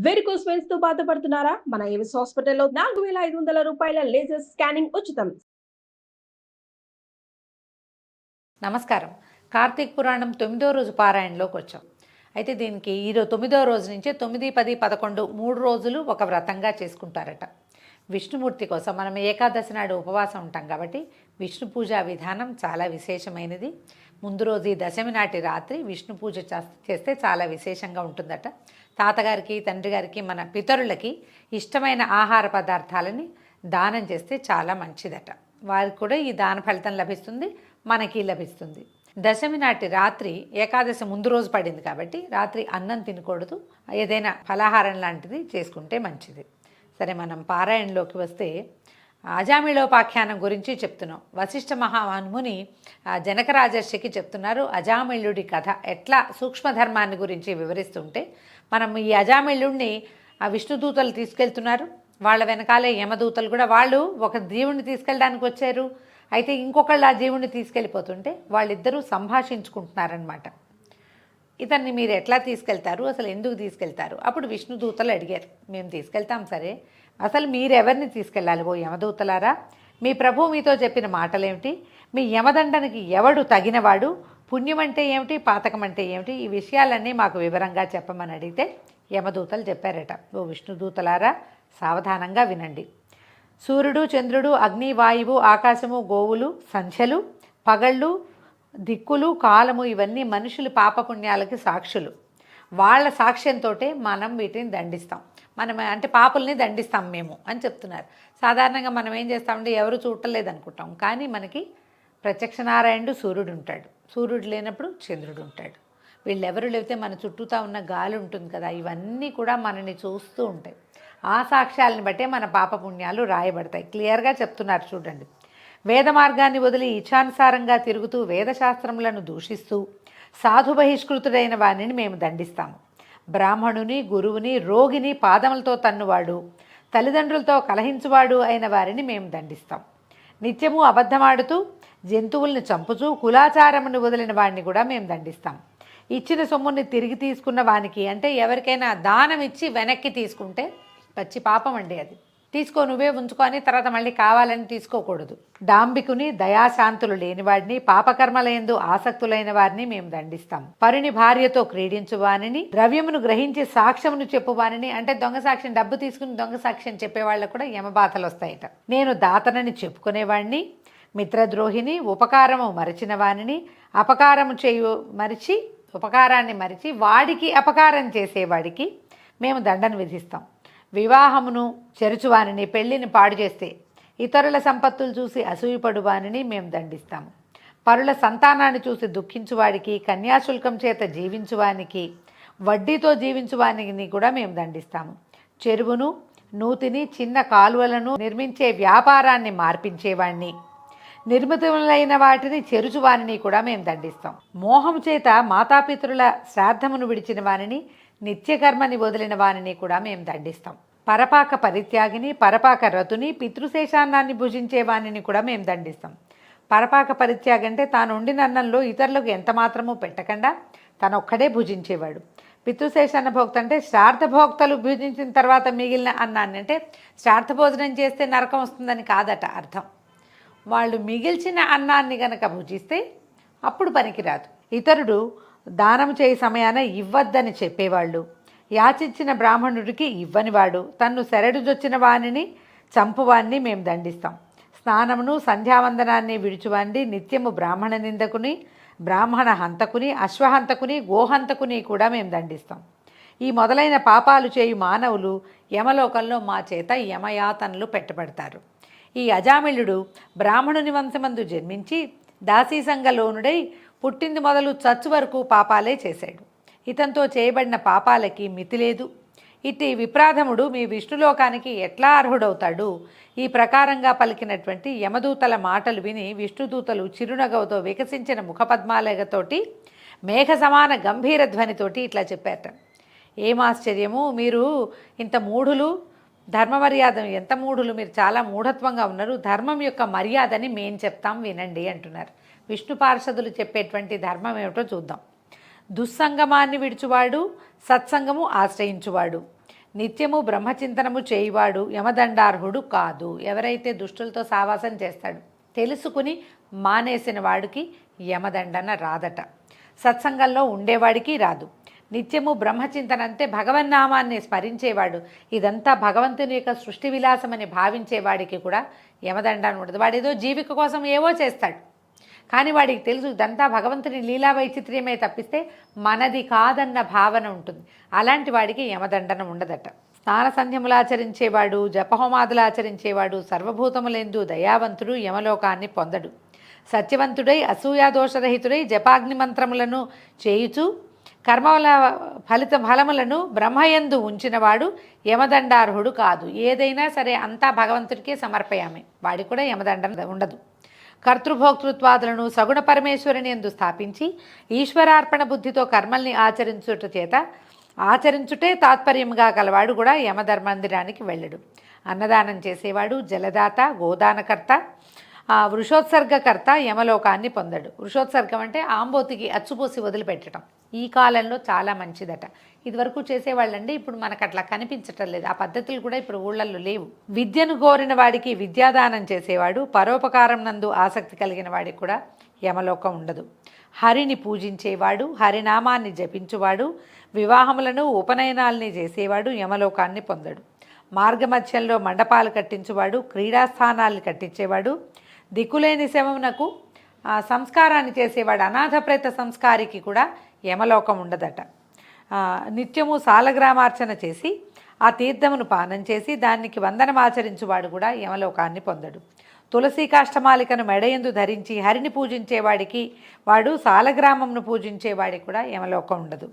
Varicose veins తో బాధపడుతున్నారా? మన ఏవిస్ హాస్పిటల్లో 4500 రూపాయల లేజర్ స్కానింగ్ ఉచితం. నమస్కారం. కార్తీక పురాణం 9వ రోజు పారాయణలోకి వచ్చాం. అయితే దీనికి ఈరోజు 9వ రోజు నుంచి 9, 10, 11 3 రోజులు ఒక వ్రతంగా చేసుకుంటారట. విష్ణుమూర్తి కోసం మనం ఏకాదశి నాడు ఉపవాసం ఉంటాం కాబట్టి విష్ణు పూజా విధానం చాలా విశేషమైనది. ముందు రోజు ఈ దశమి నాటి రాత్రి విష్ణు పూజ చేస్తే చాలా విశేషంగా ఉంటుందట. తాతగారికి, తండ్రి గారికి, మన పితరులకి ఇష్టమైన ఆహార పదార్థాలని దానం చేస్తే చాలా మంచిదట. వారికి కూడా ఈ దాన ఫలితం లభిస్తుంది, మనకి లభిస్తుంది. దశమి నాటి రాత్రి ఏకాదశి ముందు రోజు పడింది కాబట్టి రాత్రి అన్నం తినకూడదు, ఏదైనా ఫలాహారం లాంటిది చేసుకుంటే మంచిది. సరే, మనం పారాయణలోకి వస్తే అజామిళోపాఖ్యానం గురించి చెప్తున్నాం. వశిష్ఠ మహాముని జనక రాజర్షికి చెప్తున్నారు అజామిళుడి కథ ఎట్లా సూక్ష్మధర్మాన్ని గురించి వివరిస్తుంటే, మనం ఈ అజామిళుడిని ఆ విష్ణుదూతలు తీసుకెళ్తున్నారు. వాళ్ళ వెనకాలే యమదూతలు కూడా, వాళ్ళు ఒక జీవుడిని తీసుకెళ్ళడానికి వచ్చారు. అయితే ఇంకొకళ్ళు ఆ జీవుడిని తీసుకెళ్ళిపోతుంటే వాళ్ళిద్దరూ సంభాషించుకుంటున్నారనమాట. ఇతన్ని మీరు ఎట్లా తీసుకెళ్తారు, అసలు ఎందుకు తీసుకెళ్తారు? అప్పుడు విష్ణుదూతలు అడిగారు, మేము తీసుకెళ్తాం సరే, అసలు మీరెవరిని తీసుకెళ్ళాలి ఓ యమదూతలారా? మీ ప్రభువు మీతో చెప్పిన మాటలేమిటి? మీ యమదండనికి ఎవడు తగినవాడు? పుణ్యం అంటే ఏమిటి, పాతకం అంటే ఏమిటి? ఈ విషయాలన్నీ మాకు వివరంగా చెప్పమని అడిగితే యమదూతలు చెప్పారట, ఓ విష్ణుదూతలారా సావధానంగా వినండి. సూర్యుడు, చంద్రుడు, అగ్ని, వాయువు, ఆకాశము, గోవులు, సంధ్యలు, పగళ్ళు, దిక్కులు, కాలము ఇవన్నీ మనుషులు పాపపుణ్యాలకి సాక్షులు. వాళ్ళ సాక్ష్యంతో మనం వీటిని దండిస్తాం. మనం అంటే పాపుల్ని దండిస్తాం మేము అని చెప్తున్నారు. సాధారణంగా మనం ఏం చేస్తామంటే ఎవరు చూడలేదు అనుకుంటాం, కానీ మనకి ప్రత్యక్ష నారాయణుడు సూర్యుడు ఉంటాడు, సూర్యుడు లేనప్పుడు చంద్రుడు ఉంటాడు. వీళ్ళెవరు లేకపోతే మన చుట్టూతా ఉన్న గాలి ఉంటుంది కదా, ఇవన్నీ కూడా మనని చూస్తూ ఉంటాయి. ఆ సాక్ష్యాలను బట్టే మన పాపపుణ్యాలు రాయబడతాయి. క్లియర్గా చెప్తున్నారు చూడండి. వేద మార్గాన్ని వదిలి ఇచ్ఛానుసారంగా తిరుగుతూ వేదశాస్త్రములను దూషిస్తూ సాధు బహిష్కృతుడైన వారిని మేము దండిస్తాము. బ్రాహ్మణుని, గురువుని, రోగిని పాదములతో తన్నువాడు, తల్లిదండ్రులతో కలహించువాడు అయిన వారిని మేము దండిస్తాం. నిత్యము అబద్ధమాడుతూ జంతువుల్ని చంపుచూ కులాచారమును వదిలిన వాడిని కూడా మేము దండిస్తాం. ఇచ్చిన సొమ్ముని తిరిగి తీసుకున్న వానికి, అంటే ఎవరికైనా దానం ఇచ్చి వెనక్కి తీసుకుంటే పచ్చి పాపం అండి అది. తీసుకో, నువ్వే ఉంచుకొని తర్వాత మళ్ళీ కావాలని తీసుకోకూడదు. డాంబికుని, దయాశాంతులు లేనివాడిని, పాపకర్మలందు ఆసక్తులైన వారిని మేము దండిస్తాం. పరుని భార్యతో క్రీడించువానిని, ద్రవ్యమును గ్రహించి సాక్ష్యమును చెప్పువానిని, అంటే దొంగ సాక్ష్యం, డబ్బు తీసుకుని దొంగ సాక్ష్యం చెప్పేవాళ్ళకు కూడా యమబాధలు వస్తాయట. నేను దాతనని చెప్పుకునేవాడిని, మిత్రద్రోహిని, ఉపకారము మరచిన వానిని, అపకారము ఉపకారాన్ని మరిచి వాడికి అపకారం చేసేవాడికి మేము దండను విధిస్తాం. వివాహమును చెరుచువానిని, పెళ్లిని పాడు చేస్తే ఇతరుల సంపత్తులు చూసి అసూయపడువానిని మేము దండిస్తాము. పరుల సంతానాన్ని చూసి దుఃఖించువాడికి, కన్యాశుల్కం చేత జీవించువానికి, వడ్డీతో జీవించువానికి కూడా మేము దండిస్తాము. చెరువును, నూతిని, చిన్న కాలువలను నిర్మించే వ్యాపారాన్ని మార్పించేవాడిని, నిర్మితములైన వాటిని చెరుచువానిని కూడా మేము దండిస్తాం. మోహం చేత మాతాపితరుల శ్రాద్ధమును విడిచిన వానిని, నిత్యకర్మని వదిలిన వానిని కూడా మేము దండిస్తాం. పరపాక పరిత్యాగిని, పరపాక రతుని, పితృశేషాన్నాన్ని భుజించే వానిని కూడా మేము దండిస్తాం. పరపాక పరిత్యాగి అంటే తాను వండిన అన్నంలో ఇతరులకు ఎంత మాత్రమూ పెట్టకుండా తను ఒక్కడే భుజించేవాడు. పితృశేషాన్న భోక్త అంటే శ్రాద్ధ భోక్తలు భుజించిన తర్వాత మిగిలిన అన్నాన్ని, అంటే శ్రాద్ధ భోజనం చేస్తే నరకం వస్తుందని కాదట అర్థం. వాళ్ళు మిగిల్చిన అన్నాన్ని గనక భుజిస్తే అప్పుడు పనికిరాదు. ఇతరుడు దానం చేయ సమయాన ఇవ్వద్దని చెప్పేవాళ్ళు, యాచించిన బ్రాహ్మణుడికి ఇవ్వనివాడు, తన్ను శరడుజొచ్చిన వానిని చంపువాన్ని మేము దండిస్తాం. స్నానమును, సంధ్యావందనాన్ని విడుచువాన్ని, నిత్యము బ్రాహ్మణ నిందకుని, బ్రాహ్మణ హంతకుని, అశ్వహంతకుని, గోహంతకుని కూడా మేము దండిస్తాం. ఈ మొదలైన పాపాలు చేయు మానవులు యమలోకంలో మా చేత యమయాతనలు పెట్టబడతారు. ఈ అజామిళుడు బ్రాహ్మణుని వంశమందు జన్మించి దాసీసంగలోనుడై పుట్టింది మొదలు చచ్చు వరకు పాపాలే చేశాడు. ఇతంతో చేయబడిన పాపాలకి మితి లేదు. ఇట్టి విప్రాధముడు మీ విష్ణులోకానికి ఎట్లా అర్హుడవుతాడు? ఈ ప్రకారంగా పలికినటువంటి యమదూతల మాటలు విని విష్ణుదూతలు చిరునగవుతో వికసించిన ముఖపద్మాలతోటి, మేఘ సమాన గంభీర ధ్వనితోటి ఇట్లా చెప్పారట, ఏమాశ్చర్యము, మీరు ఇంత మూఢులు, ధర్మ మర్యాద ఎంత మూఢులు, మీరు చాలా మూఢత్వంగా ఉన్నారు, ధర్మం యొక్క మర్యాదని మేం చెప్తాం వినండి అంటున్నారు. విష్ణు పార్షదులు చెప్పేటువంటి ధర్మం ఏమిటో చూద్దాం. దుస్సంగమాన్ని విడుచువాడు, సత్సంగము ఆశ్రయించువాడు, నిత్యము బ్రహ్మచింతనము చేయువాడు యమదండార్హుడు కాదు. ఎవరైతే దుష్టులతో సావాసం చేస్తాడు తెలుసుకుని మానేసిన వాడికి యమదండన రాదట. సత్సంగంలో ఉండేవాడికి రాదు. నిత్యము బ్రహ్మచింతన అంటే భగవన్నామాన్ని స్మరించేవాడు, ఇదంతా భగవంతుని యొక్క సృష్టి విలాసమని భావించేవాడికి కూడా యమదండన ఉండదు. వాడేదో జీవిక కోసం ఏవో చేస్తాడు, కానీ వాడికి తెలుసు ఇదంతా భగవంతుని లీలా వైచిత్ర్యమే తప్పిస్తే మనది కాదన్న భావన ఉంటుంది. అలాంటి వాడికి యమదండన ఉండదట. స్నాన సంధ్యములు ఆచరించేవాడు, జపహోమాదులు ఆచరించేవాడు, సర్వభూతములందు దయావంతుడు యమలోకాన్ని పొందడు. సత్యవంతుడై అసూయాదోషరహితుడై జపాగ్ని మంత్రములను చేయుచు కర్మల ఫలములను బ్రహ్మయందు ఉంచినవాడు యమదండార్హుడు కాదు. ఏదైనా సరే అంతా భగవంతుడికే సమర్పయామే, వాడికి కూడా యమదండన ఉండదు. కర్తృభోక్తృత్వాదులను సగుణ పరమేశ్వరుని యందు స్థాపించి ఈశ్వరార్పణ బుద్ధితో కర్మల్ని ఆచరించుటే తాత్పర్యంగా గలవాడు కూడా యమధర్మందిరానికి వెళ్ళడు. అన్నదానం చేసేవాడు, జలదాత, గోదానకర్త, వృషోత్సర్గకర్త యమలోకాన్ని పొందడు. వృషోత్సర్గం అంటే ఆంబోతికి అచ్చుపోసి వదిలిపెట్టడం. ఈ కాలంలో చాలా మంచిదట. ఇదివరకు చేసేవాళ్ళండి, ఇప్పుడు మనకు అట్లా కనిపించటం లేదు. ఆ పద్ధతులు కూడా ఇప్పుడు ఊళ్ళల్లో లేవు. విద్యను కోరిన వాడికి విద్యాదానం చేసేవాడు, పరోపకారం నందు ఆసక్తి కలిగిన వాడికి కూడా యమలోకం ఉండదు. హరిని పూజించేవాడు, హరినామాన్ని జపించువాడు, వివాహములను ఉపనయనాల్ని చేసేవాడు యమలోకాన్ని పొందడు. మార్గమధ్యంలో మండపాలు కట్టించువాడు, క్రీడాస్థానాల్ని కట్టించేవాడు, దిక్కులేని శవమునకు సంస్కారాన్ని చేసేవాడు, అనాథ ప్రేత సంస్కారికి కూడా యమలోకం ఉండదట. నిత్యము సాలగ్రామార్చన చేసి ఆ తీర్థమును పానం చేసి దానికి వందనమాచరించువాడు కూడా యమలోకాన్ని పొందడు. తులసి కాష్టమాలికను మెడయందు ధరించి హరిని పూజించేవాడికి, వాడు సాలగ్రామంను పూజించేవాడికి కూడా యమలోకం ఉండదు.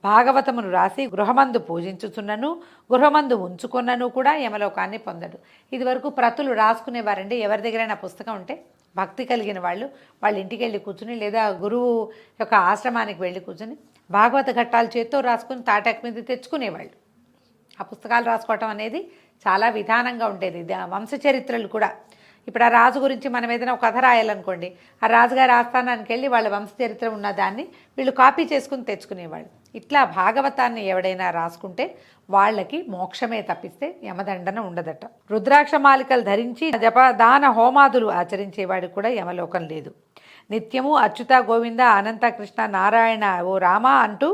భాగవతమును రాసి గృహమందు పూజించుచున్నను గృహమందు ఉంచుకున్నను కూడా యమలోకాన్ని పొందడు. ఇదివరకు ప్రతులు రాసుకునేవారండి. ఎవరి దగ్గరైనా పుస్తకం ఉంటే భక్తి కలిగిన వాళ్ళ ఇంటికి వెళ్ళి కూర్చుని లేదా గురువు యొక్క ఆశ్రమానికి వెళ్ళి కూర్చుని భాగవత ఘట్టాలు చేత్తో రాసుకుని తాటాకు మీద తెచ్చుకునేవాళ్ళు. ఆ పుస్తకాలు రాసుకోవటం అనేది చాలా విధానంగా ఉండేది. వంశచరిత్రలు కూడా ఇప్పుడు ఆ రాజు గురించి మనం ఏదైనా ఒక కథ రాయాలనుకోండి, ఆ రాజుగారి ఆస్థానానికి వెళ్ళి వాళ్ళ వంశచరిత్ర ఉన్న దాన్ని వీళ్ళు కాపీ చేసుకుని తెచ్చుకునేవాళ్ళు. ఇట్లా భాగవతాన్ని ఎవడైనా రాసుకుంటే వాళ్ళకి మోక్షమే తప్పిస్తే యమదండన ఉండదట. రుద్రాక్ష మాలికలు ధరించి జపదాన హోమాదులు ఆచరించేవాడికి కూడా యమలోకం లేదు. నిత్యము అచ్యుత గోవింద అనంత కృష్ణ నారాయణ ఓ రామ అంటూ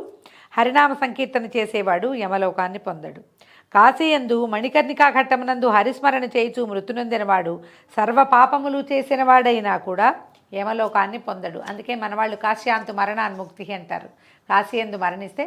హరినామ సంకీర్తన చేసేవాడు యమలోకాన్ని పొందడు. కాశీయందు మణికర్ణికా ఘట్టమునందు హరిస్మరణ చేయుచు మృతునొందినవాడు సర్వ పాపములు చేసిన వాడైనా కూడా యమలోకాన్ని పొందడు. అందుకే మనవాళ్ళు కాశ్యాంతు మరణాన్ముక్తి అంటారు. కాశీయందు మరణిస్తే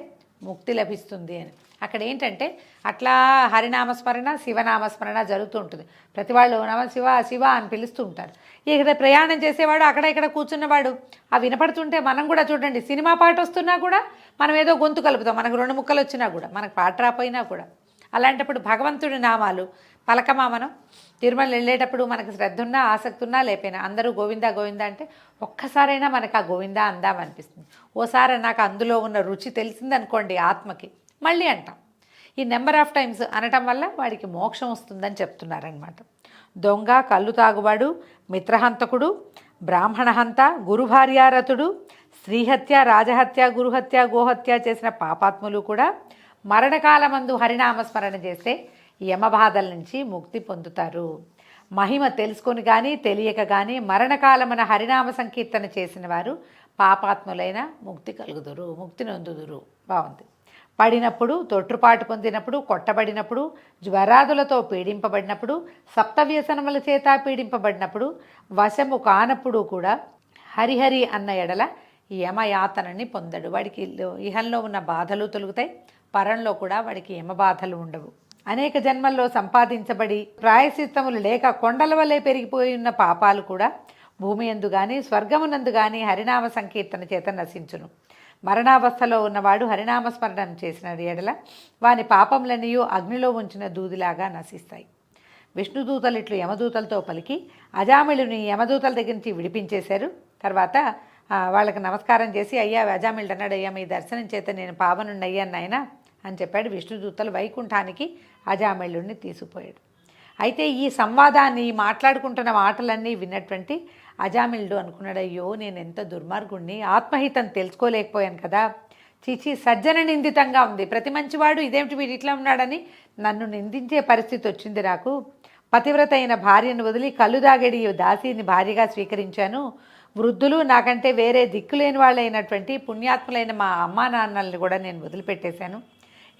ముక్తి లభిస్తుంది అని. అక్కడ ఏంటంటే అట్లా హరినామస్మరణ శివనామస్మరణ జరుగుతూ ఉంటుంది. ప్రతి వాళ్ళు నమ శివ శివ అని పిలుస్తూ ఉంటారు. ఇక్కడ ప్రయాణం చేసేవాడు అక్కడ ఇక్కడ కూర్చున్నవాడు ఆ వినపడుతుంటే మనం కూడా చూడండి, సినిమా పాట వస్తున్నా కూడా మనం ఏదో గొంతు కలుపుతాం. మనకు 2 ముక్కలు వచ్చినా కూడా, మనకు పాట రాపోయినా కూడా. అలాంటప్పుడు భగవంతుడి నామాలు పలకమా మనం? తిరుమల వెళ్ళేటప్పుడు మనకు శ్రద్ధ ఉన్నా ఆసక్తి ఉన్నా లేకపోయినా అందరూ గోవిందా గోవిందా అంటే ఒక్కసారైనా మనకు ఆ గోవిందా అందామనిపిస్తుంది. ఓసారి నాకు అందులో ఉన్న రుచి తెలిసిందనుకోండి ఆత్మకి, మళ్ళీ అంటాం. ఈ నెంబర్ ఆఫ్ టైమ్స్ అనటం వల్ల వాడికి మోక్షం వస్తుందని చెప్తున్నారనమాట. దొంగ, కళ్ళు తాగువాడు, మిత్రహంతకుడు, బ్రాహ్మణహంత, గురుభార్యారతుడు, స్త్రీహత్య, రాజహత్య, గురుహత్య, గోహత్య చేసిన పాపాత్ములు కూడా మరణకాలమందు హరినామస్మరణ చేస్తే యమబాధల నుంచి ముక్తి పొందుతారు. మహిమ తెలుసుకొని కానీ తెలియక కానీ మరణకాలమున హరినామ సంకీర్తన చేసిన వారు పాపాత్ములైన ముక్తి కలుగుదురు, ముక్తి నొందుదురు. బాగుంది. పడినప్పుడు, తొట్టుపాటు పొందినప్పుడు, కొట్టబడినప్పుడు, జ్వరాదులతో పీడింపబడినప్పుడు, సప్తవ్యసనముల చేత పీడింపబడినప్పుడు, వశము కానప్పుడు కూడా హరిహరి అన్న ఎడల యమయాతనని పొందడు. వాడికి ఇహంలో ఉన్న బాధలు తొలుగుతాయి, పరంలో కూడా వాడికి యమబాధలు ఉండవు. అనేక జన్మల్లో సంపాదించబడి ప్రాయశ్చిత్తములు లేక కొండల వలె పెరిగిపోయి ఉన్న పాపాలు కూడా భూమి యందు కానీ స్వర్గమునందు కానీ హరినామ సంకీర్తన చేత నశించును. మరణావస్థలో ఉన్నవాడు హరినామస్మరణం చేసిన ఎడల వాని పాపములనియో అగ్నిలో ఉంచిన దూదిలాగా నశిస్తాయి. విష్ణుదూతలు ఇట్లు యమదూతలతో పలికి అజామిళుని యమదూతల దగ్గర నుంచి విడిపించేశారు. తర్వాత వాళ్ళకి నమస్కారం చేసి, అయ్యా అజామిళుడు అన్నాడు, అయ్యా మీ దర్శనం చేత నేను పావనుండయ్యాను నాయన అని చెప్పాడు. విష్ణుదూతలు వైకుంఠానికి అజామిళుడిని తీసుకుపోయాడు. అయితే ఈ సంవాదాన్ని మాట్లాడుకుంటున్న మాటలన్నీ విన్నటువంటి అజామిళుడు అనుకున్నాడు, అయ్యో నేను ఎంత దుర్మార్గుణ్ణి, ఆత్మహితం తెలుసుకోలేకపోయాను కదా, చీచి సజ్జన నిందితంగా ఉంది. ప్రతి మంచివాడు ఇదేమిటి వీడు ఇట్లా ఉన్నాడని నన్ను నిందించే పరిస్థితి వచ్చింది నాకు. పతివ్రత అయిన భార్యను వదిలి కళ్ళు దాగడి దాసిని భార్యగా స్వీకరించాను. వృద్ధులు నాకంటే వేరే దిక్కులేని వాళ్ళైనటువంటి పుణ్యాత్ములైన మా అమ్మా నాన్నల్ని కూడా నేను వదిలిపెట్టేశాను.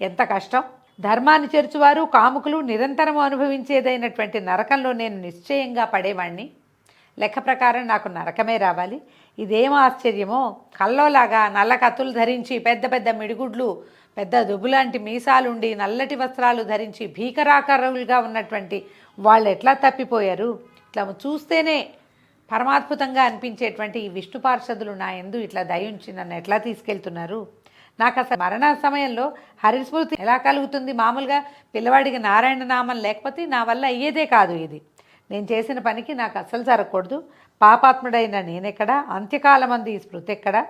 ఎంత కష్టం. ధర్మాన్ని చెరుచువారు కాముకులు నిరంతరం అనుభవించేదైనటువంటి నరకంలో నేను నిశ్చయంగా పడేవాణ్ణి. లెక్క ప్రకారం నాకు నరకమే రావాలి. ఇదేం ఆశ్చర్యమో. కల్లోలాగా నల్ల కత్తులు ధరించి పెద్ద పెద్ద మిడిగుడ్లు పెద్ద దుబ్బులాంటి మీసాలుండి నల్లటి వస్త్రాలు ధరించి భీకరాకారులుగా ఉన్నటువంటి వాళ్ళు ఎట్లా తప్పిపోయారు. ఇట్లా చూస్తేనే పరమాద్భుతంగా అనిపించేటువంటి ఈ విష్ణు పార్షదులు నా యందు ఇట్లా దయించి నన్ను ఎట్లా తీసుకెళ్తున్నారు. నాకు అసలు మరణ సమయంలో హరిస్మృతి ఎలా కలుగుతుంది. మామూలుగా పిల్లవాడికి నారాయణ నామం లేకపోతే నా వల్ల అయ్యేదే కాదు. ఇది నేను చేసిన పనికి నాకు అస్సలు జరగకూడదు. పాపాత్ముడైన నేనెక్కడా, అంత్యకాలమంది ఈ స్మృతి ఎక్కడా,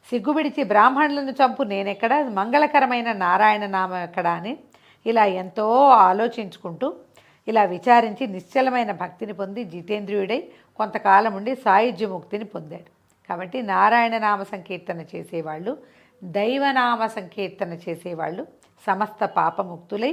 సిగ్గుబిడిచి బ్రాహ్మణులను చంపు నేనెక్కడ, మంగళకరమైన నారాయణ నామం ఎక్కడా అని ఇలా ఎంతో ఆలోచించుకుంటూ ఇలా విచారించి నిశ్చలమైన భక్తిని పొంది జితేంద్రియుడై కొంతకాలం ఉండి సాయుధ్య ముక్తిని పొందాడు. కాబట్టి నారాయణ నామ సంకీర్తన చేసేవాళ్ళు, దైవనామ సంకీర్తన చేసేవాళ్ళు సమస్త పాపముక్తులై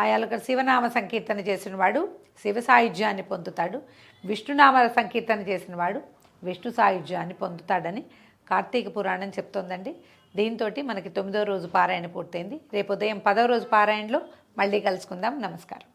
ఆయనకు శివనామ సంకీర్తన చేసిన వాడు శివ సాయుధ్యాన్ని పొందుతాడు, విష్ణునామ సంకీర్తన చేసిన వాడు విష్ణు సాయుధ్యాన్ని పొందుతాడని కార్తీక పురాణం చెప్తోందండి. దీంతో మనకి 9వ రోజు పారాయణ పూర్తయింది. రేపు ఉదయం 10వ రోజు పారాయణలో మళ్ళీ కలుసుకుందాం. నమస్కారం.